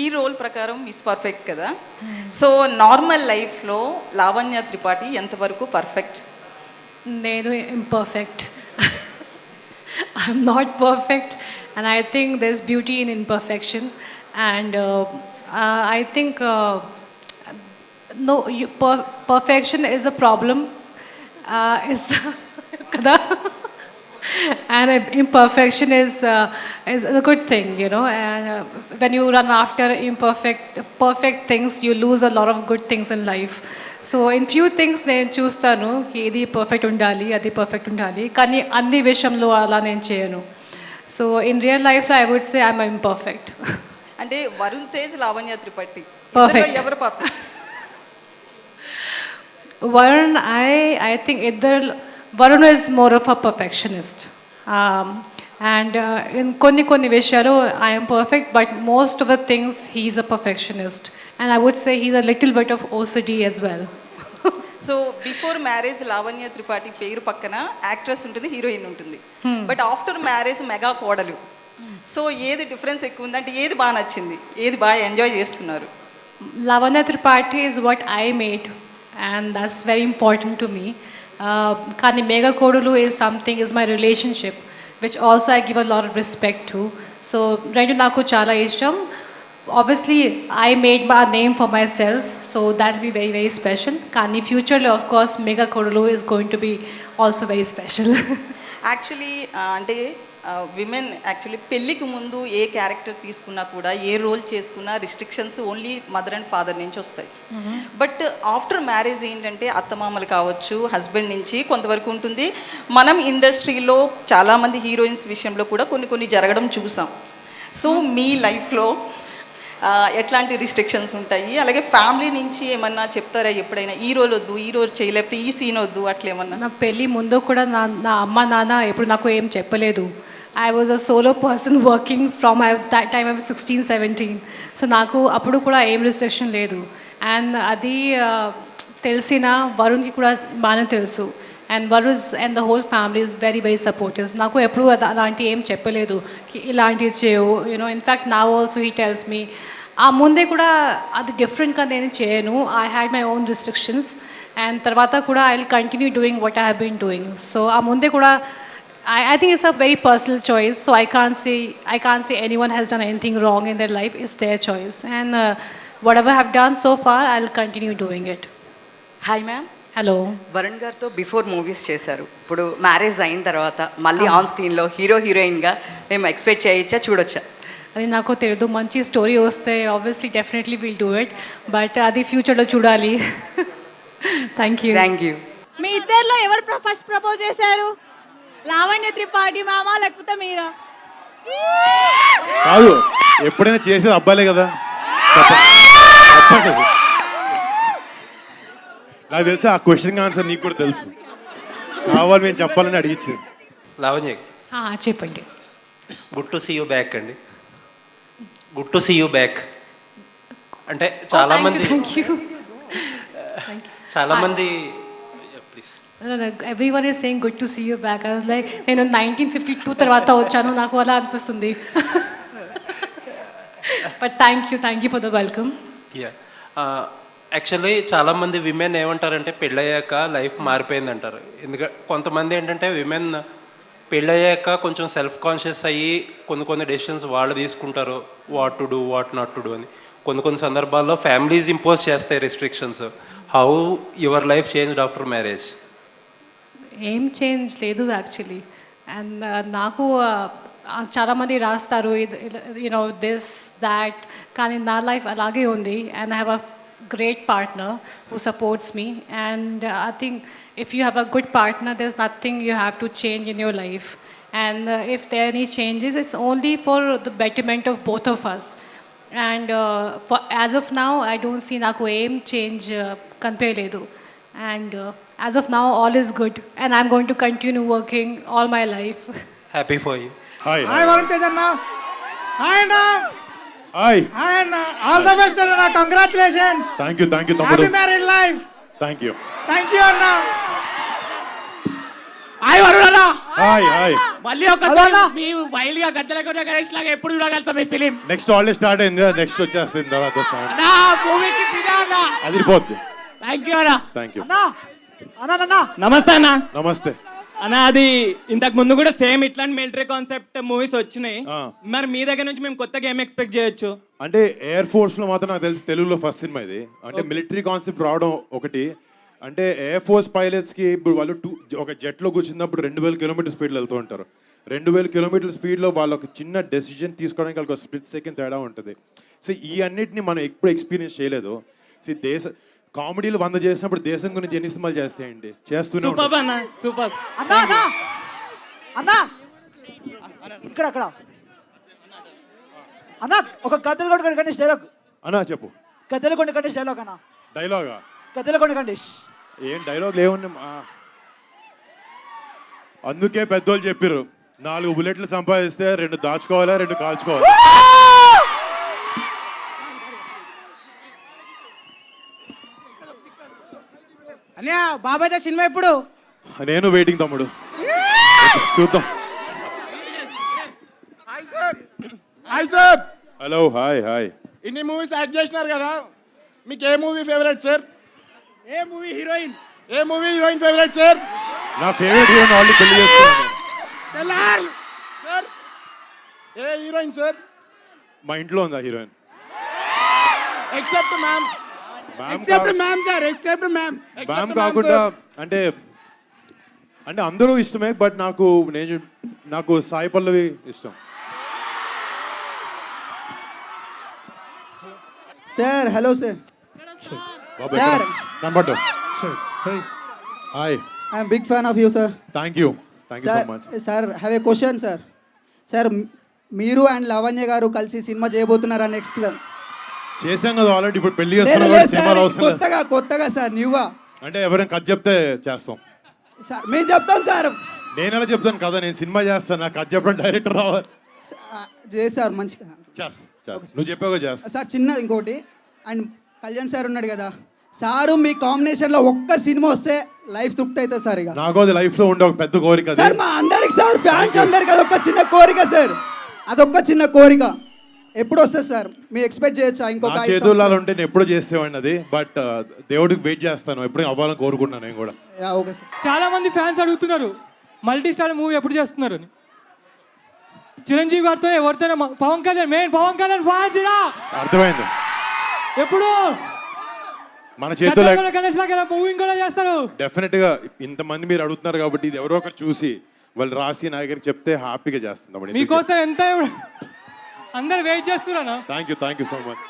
ఈ రోల్ ప్రకారం miss perfect కదా. సో నార్మల్ లైఫ్లో లావణ్య త్రిపాఠి ఎంతవరకు పర్ఫెక్ట్? నేను imperfect. I'm not perfect, and I think there's beauty in imperfection. And I think no, perfection is a problem. Is kada, and imperfection is a good thing, you know. And when you run after perfect things, you lose a lot of good things in life. So in few things నేను చూస్తాను ఇది perfect ఉండాలి, అది perfect ఉండాలి, కానీ అన్ని విషయంలో అలా నేను చేయను. సో ఇన్ రియల్ లైఫ్లో I would say I'm imperfect. అంటే వరుణ్ తేజ్, లావణ్య త్రిపాఠి Perfect. ఎవరు perfect? Varun I think Varun is more of a perfectionist. And in కొన్ని విషయాలు I'm perfect, but most of the things he's a perfectionist. And I would say he's a little bit of OCD as well. So before marriage Lavanya Tripathi పేరు పక్కన actress ఉంటుంది, heroine ఉంటుంది. But after marriage mega కోడలు. So ఏది difference ఎక్కువ ఉంది, అంటే ఏది బాగా నచ్చింది, ఏది బాగా ఎంజాయ్ చేస్తున్నారు? Lavanya Tripathi is what I made, and that's very important to me. Kani Mega Kodulu is something, is my relationship, which also I give a lot of respect to. So, Rendu Naku Chala Isham, obviously I made my name for myself, so that will be very, very special. Kani future, of course, Mega Kodulu is going to be also very special. Actually అంటే women actually పెళ్ళికి ముందు ఏ character తీసుకున్నా కూడా, ఏ role చేసుకున్నా restrictions only mother and father నుంచి వస్తాయి. But after marriage ఏంటంటే అత్తమామలు కావచ్చు, హస్బెండ్ నుంచి కొంతవరకు ఉంటుంది. మనం ఇండస్ట్రీలో చాలామంది హీరోయిన్స్ విషయంలో కూడా కొన్ని జరగడం చూసాం. సో మీ లైఫ్లో ఎట్లాంటి రిస్ట్రిక్షన్స్ ఉంటాయి? అలాగే ఫ్యామిలీ నుంచి ఏమన్నా చెప్తారా ఎప్పుడైనా, ఈ రోల్ వద్దు, ఈ రోల్ చేయలేకపోతే ఈ సీన్ వద్దు, అట్లా ఏమన్నా? నా పెళ్ళి ముందు కూడా నా అమ్మ నాన్న ఎప్పుడు నాకు ఏం చెప్పలేదు. I was a solo person working from that time I was 16-17. So నాకు అప్పుడు కూడా ఏం రిస్ట్రిక్షన్ లేదు. అండ్ అది తెలిసిన వరుణ్కి కూడా బాగానే తెలుసు. And Varun and the whole family is very very supportives. నాకు ఎప్పుడు అలాంటి ఏం చెప్పలేదు ఇలాంటివి చేయవు, యూనో. ఇన్ఫ్యాక్ట్ నా ఆల్సో హీ టెల్స్ మీ, ఆ ముందే కూడా అది డిఫరెంట్గా నేను చేయను. I had my own restrictions, and తర్వాత కూడా I will continue doing what I have been doing. So ఆ ముందే కూడా I think it's a very personal choice, so I can't say anyone has done anything wrong in their life. It's their choice, and whatever I have done so far, I'll continue doing it. Hi ma'am. Hello. Varun గారితో before movies చేశారు, ఇప్పుడు marriage అయిన తర్వాత మళ్ళీ on స్క్రీన్లో హీరోయిన్గా మేము expect చేయొచ్చా, చూడొచ్చా? అది నాకు తెలియదు. మంచి స్టోరీ వస్తే obviously definitely will do it, but అది ఫ్యూచర్లో చూడాలి. Thank you. మీ ఇద్దరిలో ఎవరు ఫస్ట్ ప్రపోజ్ చేశారు? లావణ్య త్రిపాఠి మామ లేకపోతే మీరా? కాదు, ఎప్పుడైనా చేసేది అబ్బాయిలే కదా. చెప్పండి. నాకు తెలుసు ఆ క్వశ్చన్ ఆన్సర్ నీకు కూడా తెలుసు, కావాలి మేము చెప్పాలని అడిగించింది. లావణ్య, చెప్పండి. Good to see you back అండి. Good to see you back అంటే చాలామంది please. Everyone is saying good to see you back. I was like, నేను 1952 తర్వాత వచ్చాను, నాకు అలా అనిపిస్తుంది. But thank you for the welcome. Yeah, actually చాలామంది విమెన్ ఏమంటారంటే పెళ్ళయ్యాక లైఫ్ మారిపోయింది అంటారు. ఎందుకంటే కొంతమంది ఏంటంటే విమెన్ పెళ్ళయ్యాక కొంచెం సెల్ఫ్ కాన్షియస్ అయ్యి కొన్ని డెసిషన్స్ వాళ్ళు తీసుకుంటారు, what to do, what not to do అని. కొన్ని సందర్భాల్లో ఫ్యామిలీస్ ఇంపోజ్ చేస్తాయి restrictions. How your life changed after marriage? ఏం చేంజ్ లేదు యాక్చువల్లీ. అండ్ నాకు చాలామంది రాస్తారు యూనో దిస్ దాట్, కానీ నా లైఫ్ అలాగే ఉంది. And I have a great partner who supports me, and I think if you have a good partner, there's nothing you have to change in your life. And if there are any changes, it's only for the betterment of both of us. And as of now, I don't see naku aim change kanpeledu. And as of now, all is good, and I'm going to continue working all my life. Happy for you. Hi Varun Tej anna. Hi anna. Hi anna. All the best anna. Congratulations. Thank you తమ్ముడు. Happy married life. Thank you anna. Hi Varun hi hi మళ్ళీ ఒకసారి మీ wild గా గజ్జల కొట్టే గణేష్ లాగా ఎప్పుడు చూడగలుగుతాం మీ film next already start అయింది next వచ్చేస్తుంది తర్వాత సాంగ్ నా మూవీకి ఫిదా అన్న అదిరిపోద్ది. థ్యాంక్ యూ అన్న థ్యాంక్ యూ. నమస్తే అన్న నమస్తే. అన్న అది ఇంతకు ముందు కూడా సేమ్ ఇట్లాంటి మిలిటరీ కాన్సెప్ట్ మూవీస్ వచ్చినాయి. ఆ. మరి మీ దగ్గర నుంచి మేము కొత్తగా ఏం ఎక్స్పెక్ట్ చేయొచ్చు? అంటే ఎయిర్ ఫోర్స్ లో మాత్రం నాకు తెలిసి తెలుగులో ఫస్ట్ సినిమా ఇది. అంటే మిలిటరీ కాన్సెప్ట్ రావడం ఒకటి. అంటే ఎయిర్ ఫోర్స్ పైలట్స్ కి ఇప్పుడు వాళ్ళు ఒక జెట్ లో కూర్చున్నప్పుడు 2000 కిలోమీటర్ స్పీడ్లో వెళ్తూ ఉంటారు. 2000 కిలోమీటర్ స్పీడ్లో వాళ్ళు ఒక చిన్న డెసిజన్ తీసుకోవడానికి వాళ్ళకి ఒక స్ప్లిట్ సెకండ్ తేడా ఉంటుంది. సో ఈ అన్నిటిని మనం ఎప్పుడు ఎక్స్పీరియన్స్ చేయలేదు. సో కామెడీలు 100 చేసినప్పుడు దేశం గురించి ఎన్ని సినిమాలు చేస్తాయండి, చేస్తూనే సూపర్ ఉంటాం. అన్న సూపర్. అన్నా ఇక్కడ అన్న ఒక కథలు కొడుకు గణేష్ డైలాగ్ అన్నా చెప్పు. కథలు కొండ గణేష్ డైలాగ్ అన్న డైలాగా? కథలు కొండ గణేష్ ఏం డైలాగ్ లేవున్నా. అందుకే పెద్దోళ్ళు చెప్పారు 4 బుల్లెట్లు సంపాదిస్తే 2 దాచుకోవాలా 2 కాల్చుకోవాలి. అన్నయ్య బాబాయ్ సినిమా ఎప్పుడు? నేను వెయిటింగ్ తమ్ముడు, చూద్దాం. Hi sir. Hello hi hi. ఇన్ని మూవీస్ యాడ్ చేసినారు కదా, మీకు ఏ మూవీ ఫేవరెట్ సార్? ఏ మూవీ హీరోయిన్ ఫేవరెట్ సార్? నా ఫేవరెట్ హీరోని ఆల్రెడీ పెళ్లి చేస్తున్నాను. సార్ ఏ హీరోయిన్ సార్? మా ఇంట్లో ఉందా హీరోయిన్? Except ma'am. మ్యామ్ కాకుండా అంటే అందరూ ఇష్టమే, బట్ నాకు సాయి పల్లవి ఇష్టం. Sir hello sir. బాబు సార్. కనపడ్డా. Hi. I'm big fan of you sir. Thank you so sir much. Sir have a question sir. Sir మీరు అండ్ లవణ్య గారు కలిసి సినిమా చేయబోతున్నారా నెక్స్ట్? చేసాం కదా ఆల్రెడీ, ఇప్పుడు పెళ్లి చేస్తున్నాం. సినిమాలు అవసరం లేదు. కొత్తగా సార్ న్యూగా అంటే ఎవరైనా కథ చెప్తే చేస్తాం. సార్ మేము చెప్తాం సార్. నేను ఎలా చెప్తాను కదా, నేను సినిమా చేస్తాను, నాకు కథ చెప్పడం డైరెక్టర్ రావాలి. చేశారు మంచిగా. చేస్తా నువ్వు చెప్పావు చేస్తా. సార్ చిన్న ఇంకోటి, అండ్ కళ్యాణ్ సార్ ఉన్నాడు కదా సారు, మీ కాంబినేషన్లో ఒక్క సినిమా వస్తే లైఫ్ తృప్తి అవుతుంది సార్. ఇక నాకు అది లైఫ్ లో ఉండే ఒక పెద్ద కోరిక. సార్ మా అందరికి సార్ ఫ్యాన్స్ అందరికి అదొక చిన్న కోరిక సార్, అదొక్క చిన్న కోరిక. ఎప్పుడు వస్తుంది సార్? మీ ఎక్స్పెక్ట్ చేయొచ్చా? ఇంకొక చేతుల్లో ఉంటే నేను ఎప్పుడో చేసేవాడిని అది, బట్ దేవుడికి వెయిట్ చేస్తాను, ఎప్పుడు అవ్వాలని కోరుకుంటున్నాను నేను కూడా. Okay sir. చాలా మంది ఫ్యాన్స్ అడుగుతున్నారు మల్టీ స్టార్ మూవీ ఎప్పుడు చేస్తున్నారు అని. చిరంజీవి గారితో ఎవరితోనే పవన్ కళ్యాణ్ ఫ్యాన్స్ అర్థమైంది. ఎప్పుడు మన చేతుల్లో గణేష్ లాగా మూవీ కూడా చేస్తారు. డెఫినెట్ గా ఇంతమంది మీరు అడుగుతున్నారు కాబట్టి ఇది ఎవరో ఒకరు చూసి వాళ్ళు రాసి నా దగ్గర చెప్తే హ్యాపీగా చేస్తాం. మీకోసం ఎంత అందరు వెయిట్ చేస్తున్నారా? Thank you so much.